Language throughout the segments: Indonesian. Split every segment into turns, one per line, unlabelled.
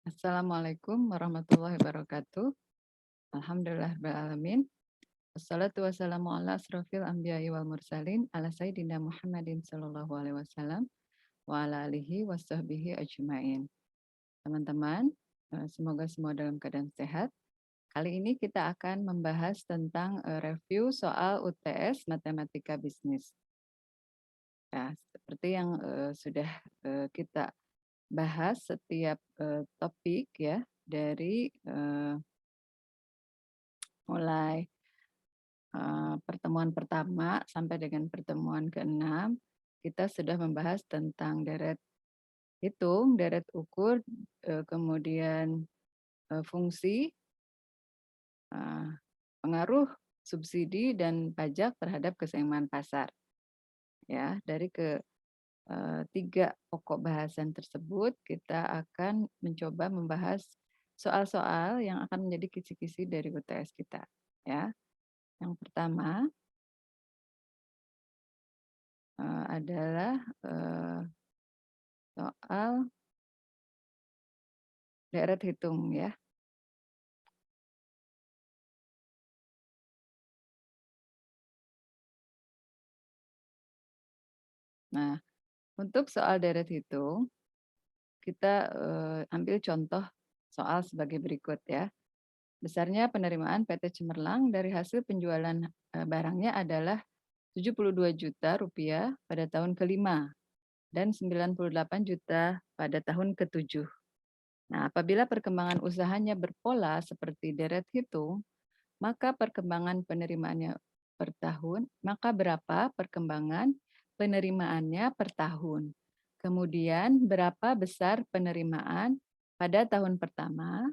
Assalamualaikum warahmatullahi wabarakatuh. Alhamdulillahirabbil alamin. Wassalatu wassalamu ala asrofil anbiya'i wal mursalin ala sayyidina Muhammadin sallallahu alaihi wasallam wa ala alihi washabbihi ajmain. Teman-teman, semoga semua dalam keadaan sehat. Kali ini kita akan membahas tentang review soal UTS Matematika Bisnis. Ya, seperti yang sudah kita bahas setiap topik ya dari mulai pertemuan pertama sampai dengan pertemuan ke-6, kita sudah membahas tentang deret hitung, deret ukur, kemudian fungsi, eee, pengaruh subsidi dan pajak terhadap keseimbangan pasar. Ya, dari 3 pokok bahasan tersebut, kita akan mencoba membahas soal-soal yang akan menjadi kisi-kisi dari UTS kita, ya. Yang pertama, adalah, soal deret hitung ya. Nah, untuk soal deret hitung, kita, ambil contoh soal sebagai berikut ya. Besarnya penerimaan PT Cemerlang dari hasil penjualan, barangnya adalah Rp72.000.000 pada tahun kelima dan Rp98.000.000 pada tahun ketujuh. Nah, apabila perkembangan usahanya berpola seperti deret hitung, maka perkembangan penerimaannya per tahun, maka berapa perkembangan penerimaannya per tahun. Kemudian berapa besar penerimaan pada tahun pertama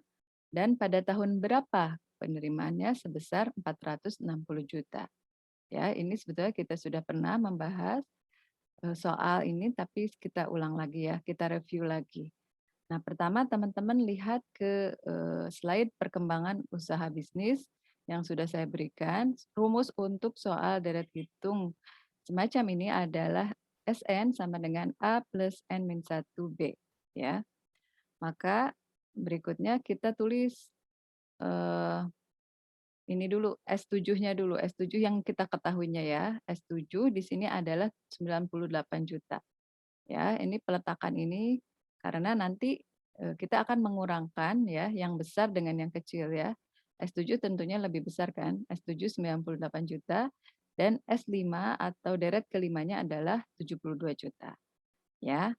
dan pada tahun berapa penerimaannya sebesar 460 juta. Ya, ini sebetulnya kita sudah pernah membahas soal ini tapi kita ulang lagi ya, kita review lagi. Nah, pertama teman-teman lihat ke slide perkembangan usaha bisnis yang sudah saya berikan. Rumus untuk soal deret hitung semacam ini adalah SN sama dengan A plus N min 1B. Ya. Maka berikutnya kita tulis ini dulu S7-nya dulu, S7 yang kita ketahuinya ya. S7 di sini adalah 98 juta. Ya, ini peletakan ini karena nanti kita akan mengurangkan ya yang besar dengan yang kecil ya. S7 tentunya lebih besar kan, S7 98 juta dan S5 atau deret kelimanya adalah 72 juta. Ya.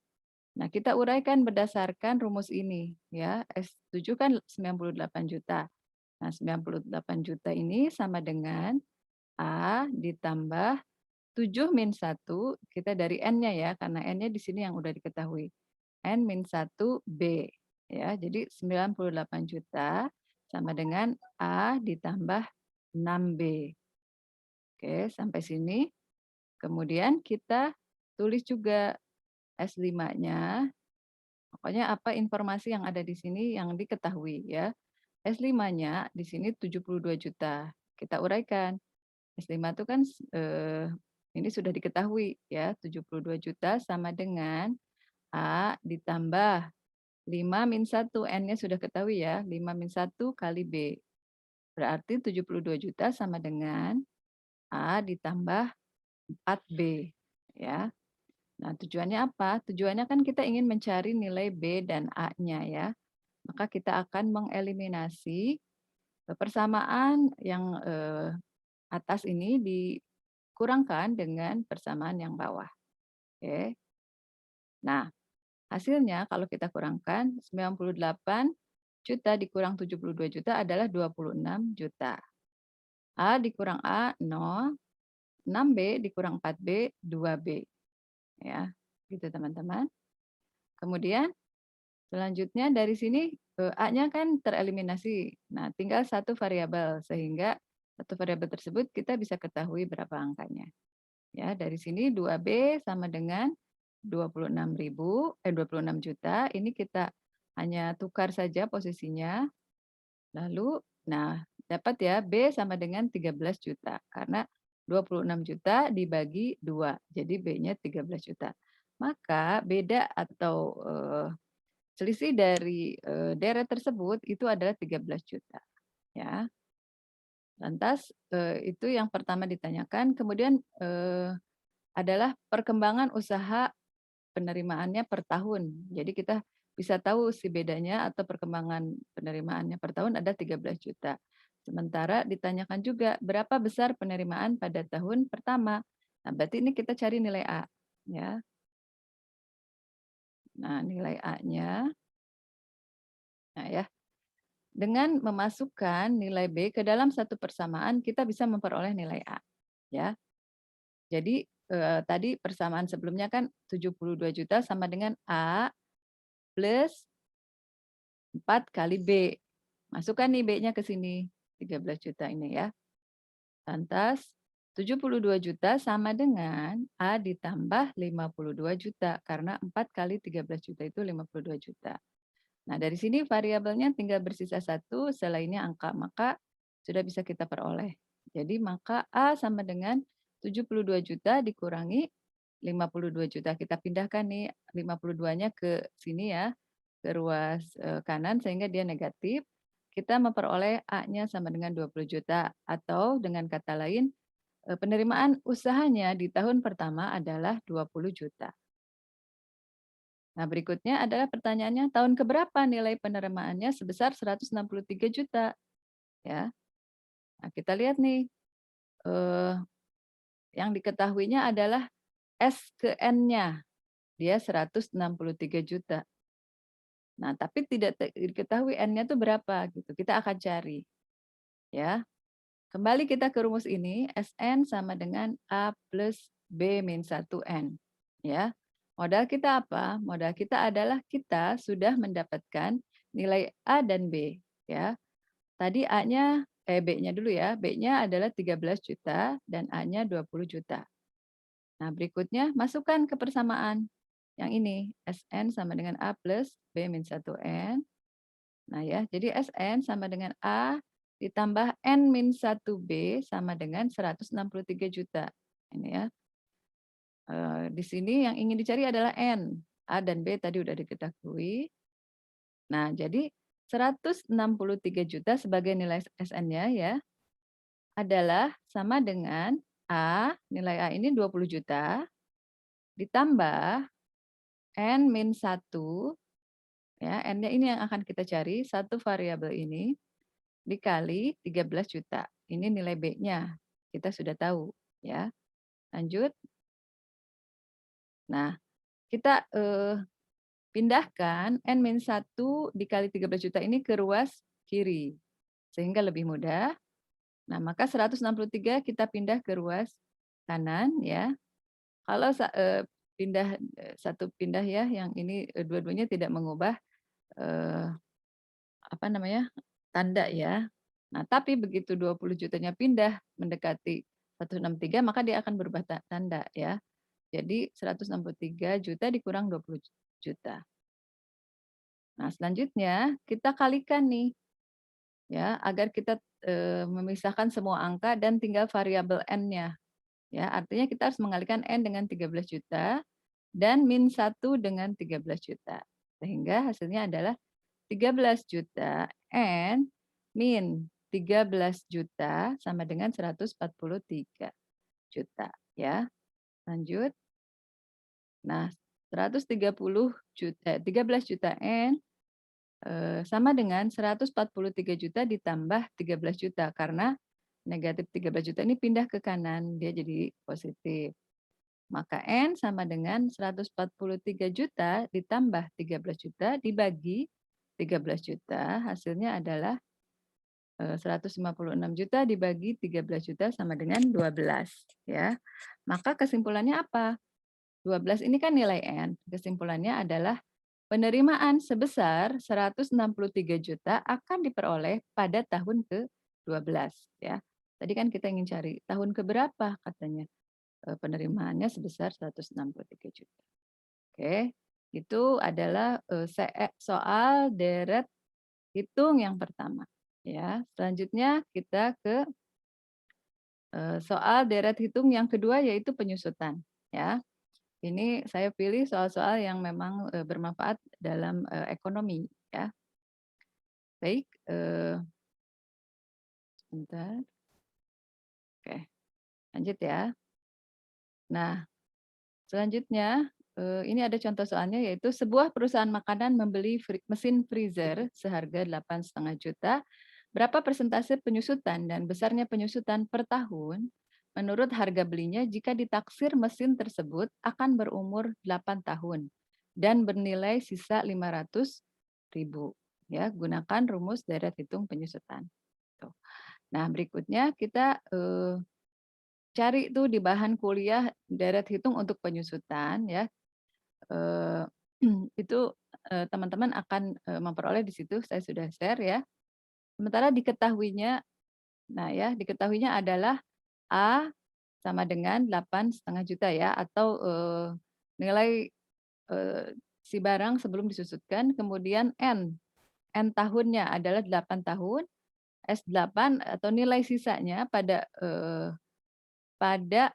Nah, kita uraikan berdasarkan rumus ini ya. S7 kan 98 juta. Nah, 98 juta ini sama dengan A ditambah 7 min 1, kita dari N-nya ya, karena N-nya di sini yang udah diketahui. N min 1 B. Ya, jadi 98 juta sama dengan A ditambah 6B. Oke, sampai sini. Kemudian kita tulis juga S5-nya. Pokoknya apa informasi yang ada di sini yang diketahui ya. S5-nya di sini 72 juta. Kita uraikan. S5 itu kan ini sudah diketahui ya, 72 juta sama dengan A ditambah 5 min 1, N-nya sudah ketahui ya, 5 min 1 kali B. Berarti 72 juta sama dengan A ditambah 4B ya. Nah, tujuannya apa? Tujuannya kan kita ingin mencari nilai B dan A-nya ya. Maka kita akan mengeliminasi persamaan yang atas ini dikurangkan dengan persamaan yang bawah. Oke. Nah, hasilnya kalau kita kurangkan 98 juta dikurang 72 juta adalah 26 juta. A dikurang A 0, 6B dikurang 4B 2B. Ya, gitu teman-teman. Kemudian selanjutnya dari sini A-nya kan tereliminasi. Nah, tinggal satu variabel sehingga satu variabel tersebut kita bisa ketahui berapa angkanya. Ya, dari sini 2B sama dengan 26 juta. Ini kita hanya tukar saja posisinya. Lalu, nah dapat ya B sama dengan 13 juta. Karena 26 juta dibagi 2. Jadi B-nya 13 juta. Maka beda atau selisih dari, deret tersebut itu adalah 13 juta ya. Lantas, itu yang pertama ditanyakan, kemudian, adalah perkembangan usaha penerimaannya per tahun. Jadi kita bisa tahu si bedanya atau perkembangan penerimaannya per tahun ada 13 juta. Sementara ditanyakan juga berapa besar penerimaan pada tahun pertama. Nah, berarti ini kita cari nilai A, ya. Nah, nilai A-nya, nah ya, dengan memasukkan nilai B ke dalam satu persamaan, kita bisa memperoleh nilai A, ya. Jadi, tadi persamaan sebelumnya kan 72 juta sama dengan A plus 4 kali B. Masukkan nih B-nya ke sini, 13 juta ini ya. Lantas 72 juta sama dengan A ditambah 52 juta, karena 4 kali 13 juta itu 52 juta. Nah, dari sini variabelnya tinggal bersisa satu, selainnya angka, maka sudah bisa kita peroleh. Jadi maka A sama dengan 72 juta dikurangi 52 juta. Kita pindahkan nih 52-nya ke sini ya, ke ruas kanan sehingga dia negatif. Kita memperoleh A-nya sama dengan 20 juta atau dengan kata lain penerimaan usahanya di tahun pertama adalah 20 juta. Nah, berikutnya adalah pertanyaannya, tahun keberapa nilai penerimaannya sebesar 163 juta, ya. Nah, kita lihat nih, eee, yang diketahuinya adalah S ke N-nya, dia 163 juta. Nah, tapi tidak diketahui N-nya itu berapa gitu, kita akan cari, ya. Kembali kita ke rumus ini, Sn sama dengan A plus B min 1N. Ya. Modal kita apa? Modal kita adalah kita sudah mendapatkan nilai A dan B. Ya. Tadi B-nya dulu ya. B-nya adalah 13 juta dan A-nya 20 juta. Nah, berikutnya masukkan ke persamaan. Yang ini, Sn sama dengan A plus B min 1N. Nah ya, jadi Sn sama dengan A ditambah N min 1B sama dengan 163 juta. Ini ya. Di sini yang ingin dicari adalah N. A dan B tadi udah diketahui. Nah, jadi 163 juta sebagai nilai Sn-nya ya adalah sama dengan nilai A ini 20 juta, ditambah N min 1, ya, N-nya ini yang akan kita cari, satu variabel ini, dikali 13 juta. Ini nilai B-nya, kita sudah tahu ya. Lanjut. Nah, kita pindahkan N-1 dikali 13 juta ini ke ruas kiri, sehingga lebih mudah. Nah, maka 163 kita pindah ke ruas kanan ya. Kalau pindah ya, yang ini dua-duanya tidak mengubah eh, apa namanya, tanda ya. Nah, tapi begitu 20 jutanya pindah mendekati 163 maka dia akan berubah tanda ya. Jadi 163 juta dikurang 20 juta. Nah, selanjutnya kita kalikan nih ya, agar kita memisahkan semua angka dan tinggal variabel N-nya. Ya, artinya kita harus mengalikan N dengan 13 juta dan min 1 dengan 13 juta. Sehingga hasilnya adalah 13 juta N min 13 juta sama dengan 143 juta ya. Lanjut. Nah, 13 juta N sama dengan 143 juta ditambah 13 juta karena negatif 13 juta ini pindah ke kanan, dia jadi positif. Maka N sama dengan 143 juta ditambah 13 juta dibagi 13 juta, hasilnya adalah 156 juta dibagi 13 juta sama dengan 12 ya. Maka kesimpulannya apa? 12 ini kan nilai N. Kesimpulannya adalah penerimaan sebesar 163 juta akan diperoleh pada tahun ke-12 ya. Tadi kan kita ingin cari tahun keberapa katanya penerimaannya sebesar 163 juta. Oke, itu adalah soal deret hitung yang pertama. Ya, selanjutnya kita ke soal deret hitung yang kedua yaitu penyusutan. Ya, Ini saya pilih soal-soal yang memang, bermanfaat dalam, ekonomi ya. Baik, sebentar, oke, lanjut ya. Nah, selanjutnya, ini ada contoh soalnya yaitu sebuah perusahaan makanan membeli mesin freezer seharga 8,5 juta. Berapa persentase penyusutan dan besarnya penyusutan per tahun menurut harga belinya jika ditaksir mesin tersebut akan berumur 8 tahun dan bernilai sisa 500.000 ya, gunakan rumus deret hitung penyusutan. Tuh. Nah, berikutnya kita, cari tuh di bahan kuliah deret hitung untuk penyusutan ya, eee, itu, teman-teman akan, memperoleh di situ saya sudah share ya. Sementara diketahuinya adalah A sama dengan 8,5 juta ya atau, nilai, eee, si barang sebelum disusutkan, kemudian N tahunnya adalah 8 tahun, S8 atau nilai sisanya pada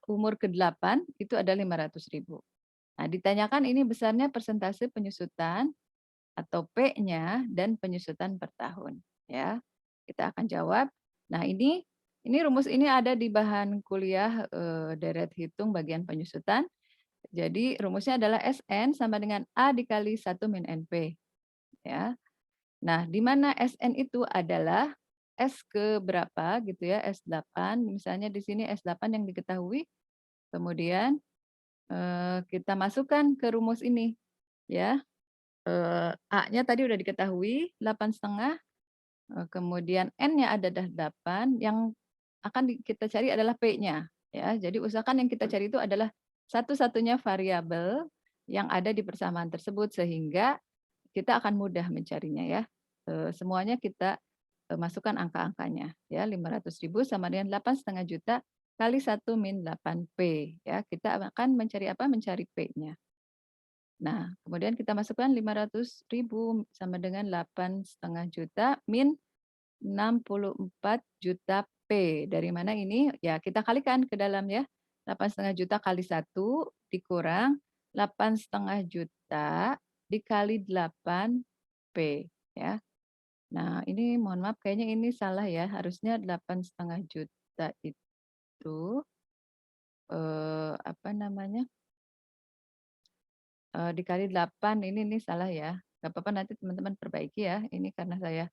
umur ke-8 itu ada 500.000. Nah, ditanyakan ini besarnya persentase penyusutan atau P-nya dan penyusutan per tahun, ya. Kita akan jawab. Nah, ini rumus ini ada di bahan kuliah, deret hitung bagian penyusutan. Jadi rumusnya adalah SN sama dengan A dikali 1 min NP, ya. Nah, di mana SN itu adalah S ke berapa gitu ya, S8, misalnya di sini S8 yang diketahui, kemudian, kita masukkan ke rumus ini, ya. A-nya tadi udah diketahui 8,5, kemudian N-nya adalah 8, yang akan kita cari adalah P-nya, ya. Jadi usahakan yang kita cari itu adalah satu-satunya variabel yang ada di persamaan tersebut, sehingga kita akan mudah mencarinya ya. Semuanya kita, masukkan angka-angkanya ya, 500.000 sama dengan 8,5 juta kali 1 min 8 P ya. Kita akan mencari apa? Mencari P-nya. Nah, kemudian kita masukkan 500.000 sama dengan 8,5 juta min 64 juta P. Dari mana ini? Ya kita kalikan ke dalam ya. 8,5 juta kali 1 dikurang 8,5 juta dikali 8 P ya. Nah, ini mohon maaf kayaknya ini salah ya. Harusnya 8,5 juta itu, apa namanya, dikali 8 ini salah ya. Nggak apa-apa nanti teman-teman perbaiki ya. Ini karena saya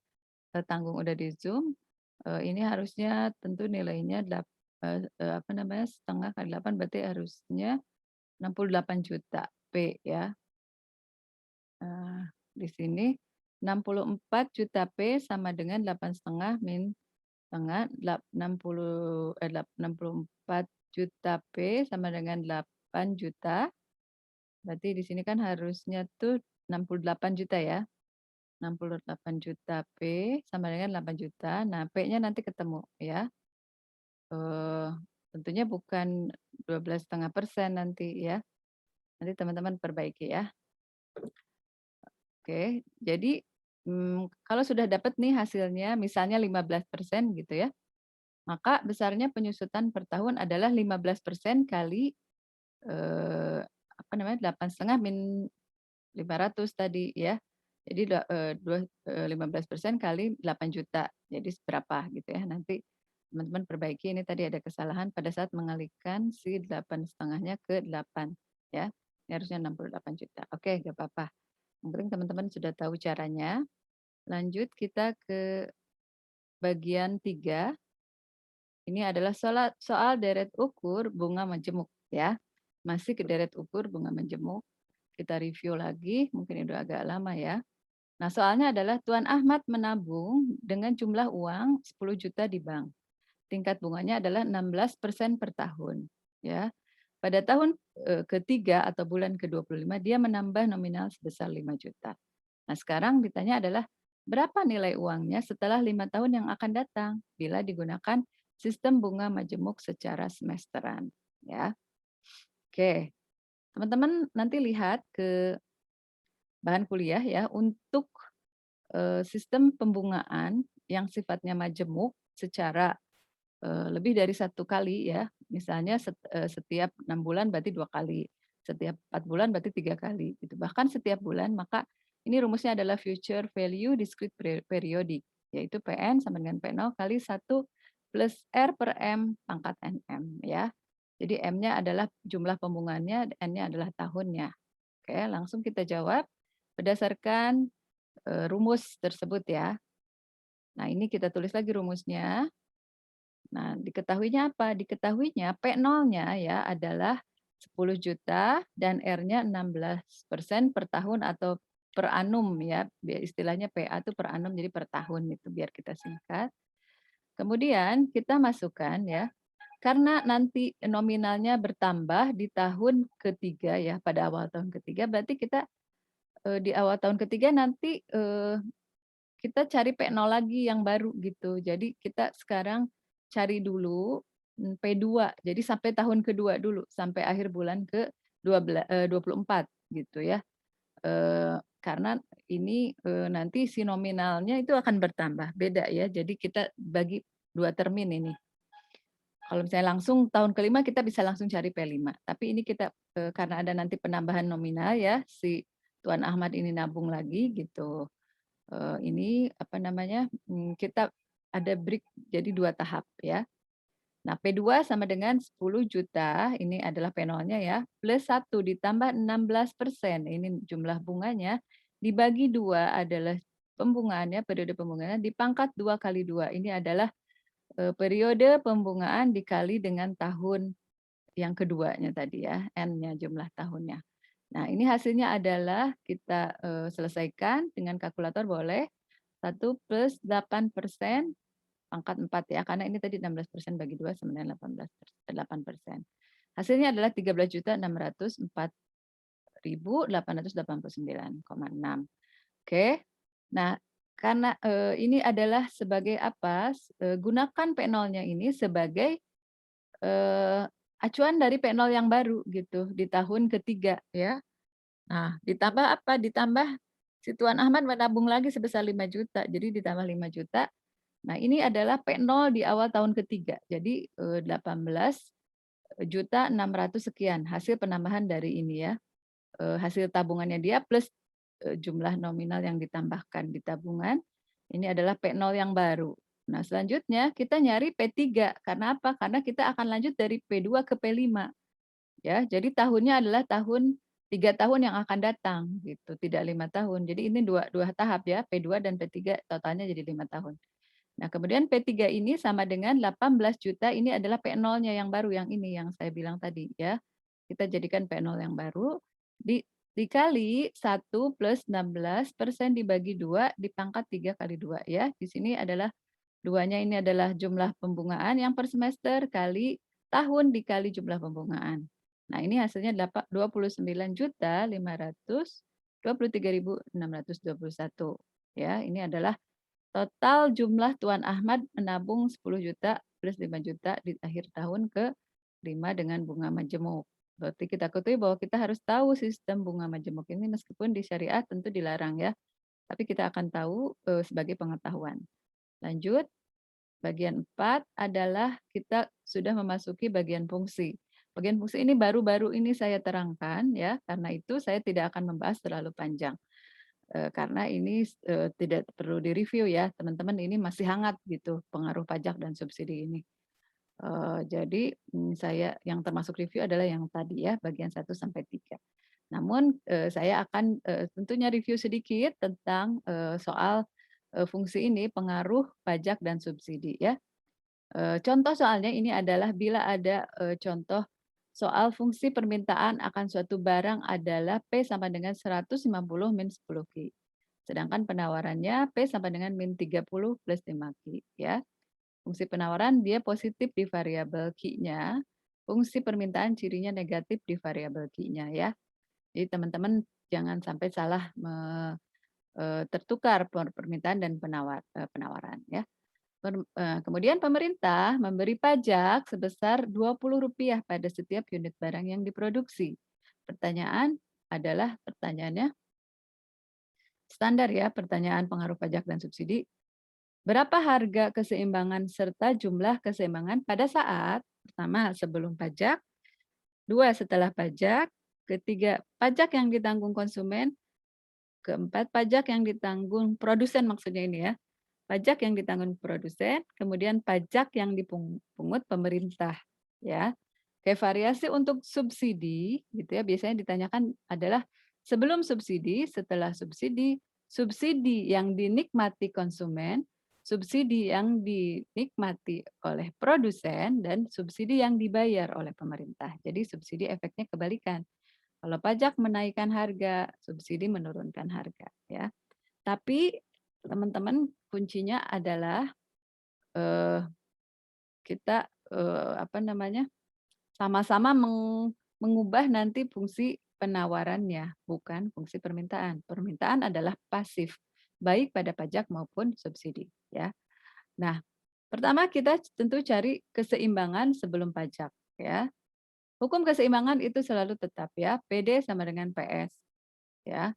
tanggung udah di Zoom, ini harusnya tentu nilainya apa namanya, setengah kali 8 berarti harusnya 68 juta P ya. Di sini 64 juta P sama dengan 8,5 min setengah 64 juta P sama dengan 8 juta, berarti di sini kan harusnya tuh 68 juta ya. 68 juta P sama dengan 8 juta. Nah, P-nya nanti ketemu ya. Eee, tentunya bukan 12,5% nanti ya. Nanti teman-teman perbaiki ya. Oke, jadi, kalau sudah dapat nih hasilnya misalnya 15% gitu ya, maka besarnya penyusutan per tahun adalah 15% kali, apa namanya, 8,5 min 500 tadi ya. Jadi 15% kali 8 juta. Jadi seberapa gitu ya. Nanti teman-teman perbaiki ini tadi ada kesalahan pada saat mengalihkan si 8,5-nya ke 8 ya. Ini harusnya 68 juta. Oke, nggak apa-apa. Yang penting teman-teman sudah tahu caranya. Lanjut kita ke bagian 3. Ini adalah soal deret ukur bunga majemuk ya. Masih ke deret ukur bunga majemuk. Kita review lagi, mungkin ini udah agak lama ya. Nah, soalnya adalah Tuan Ahmad menabung dengan jumlah uang 10 juta di bank. Tingkat bunganya adalah 16% per tahun, ya. Pada tahun, ketiga atau bulan ke-25 dia menambah nominal sebesar 5 juta. Nah, sekarang ditanya adalah berapa nilai uangnya setelah 5 tahun yang akan datang bila digunakan sistem bunga majemuk secara semesteran, ya. Oke, teman-teman nanti lihat ke bahan kuliah ya untuk sistem pembungaan yang sifatnya majemuk secara, lebih dari 1 kali ya, misalnya setiap 6 bulan berarti 2 kali, Setiap 4 bulan berarti 3 kali gitu. Bahkan setiap bulan, maka ini rumusnya adalah future value discrete periodic, yaitu PN sama dengan P0 kali 1 plus R per M pangkat NM ya. Jadi M-nya adalah jumlah pembungaannya, N-nya adalah tahunnya. Oke, langsung kita jawab berdasarkan rumus tersebut ya. Nah, ini kita tulis lagi rumusnya. Nah, diketahuinya apa? Diketahuinya P0-nya ya adalah 10 juta dan R-nya 16% per tahun atau per annum ya. Istilahnya PA itu per annum jadi per tahun itu biar kita singkat. Kemudian kita masukkan ya, karena nanti nominalnya bertambah di tahun ketiga ya, pada awal tahun ketiga berarti kita di awal tahun ketiga nanti kita cari P0 lagi yang baru gitu. Jadi kita sekarang cari dulu, P2, jadi sampai tahun kedua dulu, sampai akhir bulan ke-24 gitu ya. Karena ini, nanti si nominalnya itu akan bertambah, beda ya. Jadi kita bagi 2 termin ini. Kalau misalnya langsung tahun kelima kita bisa langsung cari P5, tapi ini kita, karena ada nanti penambahan nominal ya, si Tuan Ahmad ini nabung lagi gitu. Ini apa namanya, kita ada break jadi 2 tahap ya. Nah, P2 sama dengan 10 juta, ini adalah P0-nya ya, plus 1 ditambah 16%, ini jumlah bunganya, dibagi 2 adalah pembungaannya, periode pembungaannya, dipangkat 2 kali 2, ini adalah, periode pembungaan dikali dengan tahun yang keduanya tadi ya, N-nya jumlah tahunnya. Nah, ini hasilnya adalah kita, selesaikan dengan kalkulator boleh, 1 plus 8% pangkat 4 ya, karena ini tadi 16% bagi 2 sama dengan 8%. Hasilnya adalah 13.604.889,6. Oke. Nah, karena, ini adalah sebagai apa, gunakan P0-nya ini sebagai, eee, acuan dari P0 yang baru gitu, di tahun ketiga ya. Nah, ditambah apa, ditambah si Tuan Ahmad menabung lagi sebesar 5 juta, jadi ditambah 5 juta. Nah, ini adalah P0 di awal tahun ketiga. Jadi, 18.600.000 sekian hasil penambahan dari ini ya, hasil tabungannya dia plus, jumlah nominal yang ditambahkan di tabungan. Ini adalah P0 yang baru. Nah, selanjutnya kita nyari P3 karena apa? Karena kita akan lanjut dari P2 ke P5 ya. Jadi tahunnya adalah 3 tahun yang akan datang gitu, tidak 5 tahun. Jadi ini dua tahap ya, P2 dan P3 totalnya jadi 5 tahun. Nah, kemudian P3 ini sama dengan 18 juta, ini adalah P0-nya yang baru, yang ini yang saya bilang tadi ya. Kita jadikan P0 yang baru, dikali 1 plus 16% dibagi 2 dipangkat 3 kali 2 ya. Di sini adalah duanya ini adalah jumlah pembungaan yang per semester kali tahun dikali jumlah pembungaan. Nah, ini hasilnya 29.523.621 ya. Ini adalah total jumlah Tuan Ahmad menabung 10 juta plus 5 juta di akhir tahun ke-5 dengan bunga majemuk. Berarti kita ketahui bahwa kita harus tahu sistem bunga majemuk ini meskipun di syariah tentu dilarang ya. Tapi kita akan tahu sebagai pengetahuan. Lanjut, bagian 4 adalah kita sudah memasuki bagian fungsi. Bagian fungsi ini baru-baru ini saya terangkan ya, karena itu saya tidak akan membahas terlalu panjang. Karena ini tidak perlu direview ya, teman-teman, ini masih hangat gitu pengaruh pajak dan subsidi ini. Jadi, saya yang termasuk review adalah yang tadi ya, bagian 1 sampai 3. Namun, saya akan, tentunya review sedikit tentang, soal, fungsi ini, pengaruh pajak dan subsidi ya. Contoh soalnya ini adalah bila ada, contoh soal fungsi permintaan akan suatu barang adalah P sama dengan 150 min 10 Q. Sedangkan penawarannya P sama dengan min 30 plus 5 Q ya. Fungsi penawaran dia positif di variabel Q-nya, fungsi permintaan cirinya negatif di variabel Q-nya ya. Jadi teman-teman jangan sampai salah tertukar permintaan dan penawaran ya. Kemudian pemerintah memberi pajak sebesar Rp20 pada setiap unit barang yang diproduksi. Pertanyaannya standar ya, pertanyaan pengaruh pajak dan subsidi. Berapa harga keseimbangan serta jumlah keseimbangan pada saat pertama sebelum pajak, 2 setelah pajak, ketiga, pajak yang ditanggung konsumen, keempat, pajak yang ditanggung produsen maksudnya ini ya. Pajak yang ditanggung produsen, kemudian pajak yang dipungut pemerintah, ya. Kayak variasi untuk subsidi gitu ya, biasanya ditanyakan adalah sebelum subsidi, setelah subsidi, subsidi yang dinikmati konsumen, subsidi yang dinikmati oleh produsen, dan subsidi yang dibayar oleh pemerintah. Jadi subsidi efeknya kebalikan. Kalau pajak menaikkan harga, subsidi menurunkan harga ya. Tapi teman-teman kuncinya adalah, eee, kita, apa namanya, sama-sama mengubah nanti fungsi penawarannya, bukan fungsi permintaan. Permintaan adalah pasif, baik pada pajak maupun subsidi, ya. Nah, pertama kita tentu cari keseimbangan sebelum pajak, ya. Hukum keseimbangan itu selalu tetap ya, PD sama dengan PS, ya.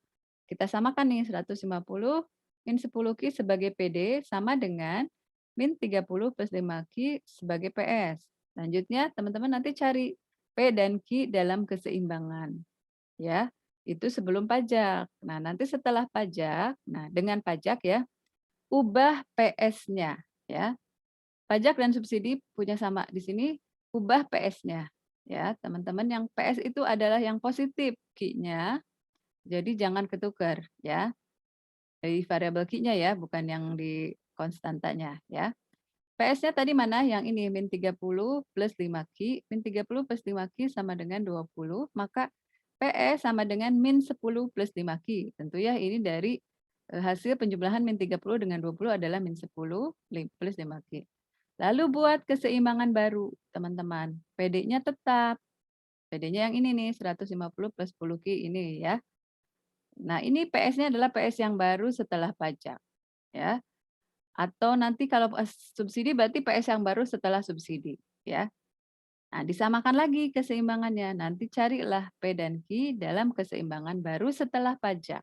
Kita samakan nih 150 min 10Q sebagai PD sama dengan min 30 plus 5Q sebagai PS. Selanjutnya teman-teman nanti cari P dan Q dalam keseimbangan ya. Itu sebelum pajak. Nah, nanti setelah pajak, nah dengan pajak ya, ubah PS-nya ya. Pajak dan subsidi punya sama di sini, ubah PS-nya ya. Teman-teman yang PS itu adalah yang positif Q-nya, jadi jangan ketukar ya. Dari variabel Q-nya ya, bukan yang di konstantanya ya. PS-nya tadi mana? Yang ini, min 30 plus 5Q. Min 30 plus 5Q sama dengan 20, maka PS sama dengan min 10 plus 5Q. Tentu ya ini dari hasil penjumlahan min 30 dengan 20 adalah min 10 plus 5Q. Lalu buat keseimbangan baru, teman-teman. PD-nya tetap. PD-nya yang ini nih, 150 plus 10Q ini ya. Nah, ini PS-nya adalah PS yang baru setelah pajak, ya. Atau nanti kalau subsidi berarti PS yang baru setelah subsidi, ya. Nah, disamakan lagi keseimbangannya. Nanti carilah P dan Q dalam keseimbangan baru setelah pajak,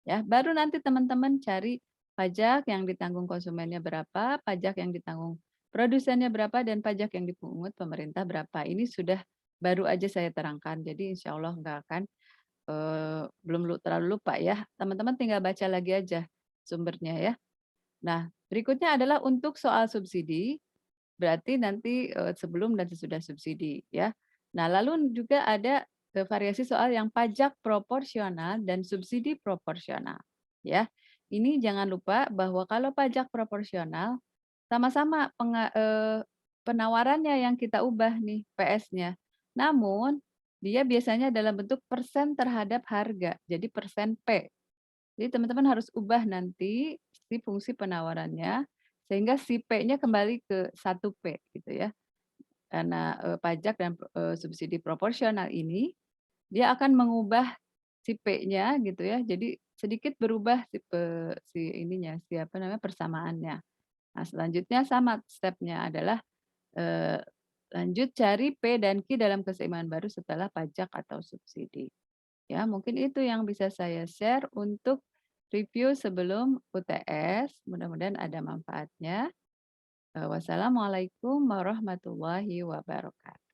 ya. Baru nanti teman-teman cari pajak yang ditanggung konsumennya berapa, pajak yang ditanggung produsennya berapa, dan pajak yang dipungut pemerintah berapa. Ini sudah baru aja saya terangkan, jadi insya Allah nggak akan belum terlalu lupa ya, teman-teman tinggal baca lagi aja sumbernya ya. Nah, berikutnya adalah untuk soal subsidi, berarti nanti, sebelum dan sesudah subsidi ya. Nah, lalu juga ada, variasi soal yang pajak proporsional dan subsidi proporsional ya. Ini jangan lupa bahwa kalau pajak proporsional sama-sama penawarannya yang kita ubah nih PS-nya. Namun dia biasanya dalam bentuk persen terhadap harga, jadi persen P. Jadi teman-teman harus ubah nanti si fungsi penawarannya, sehingga si P-nya kembali ke 1P gitu ya. Karena, pajak dan, subsidi proporsional ini, dia akan mengubah si P-nya gitu ya, jadi sedikit berubah si ininya, si apa namanya, persamaannya. Nah, selanjutnya sama stepnya adalah, eee, lanjut cari P dan Q dalam keseimbangan baru setelah pajak atau subsidi. Ya, mungkin itu yang bisa saya share untuk review sebelum UTS, mudah-mudahan ada manfaatnya. Wassalamualaikum warahmatullahi wabarakatuh.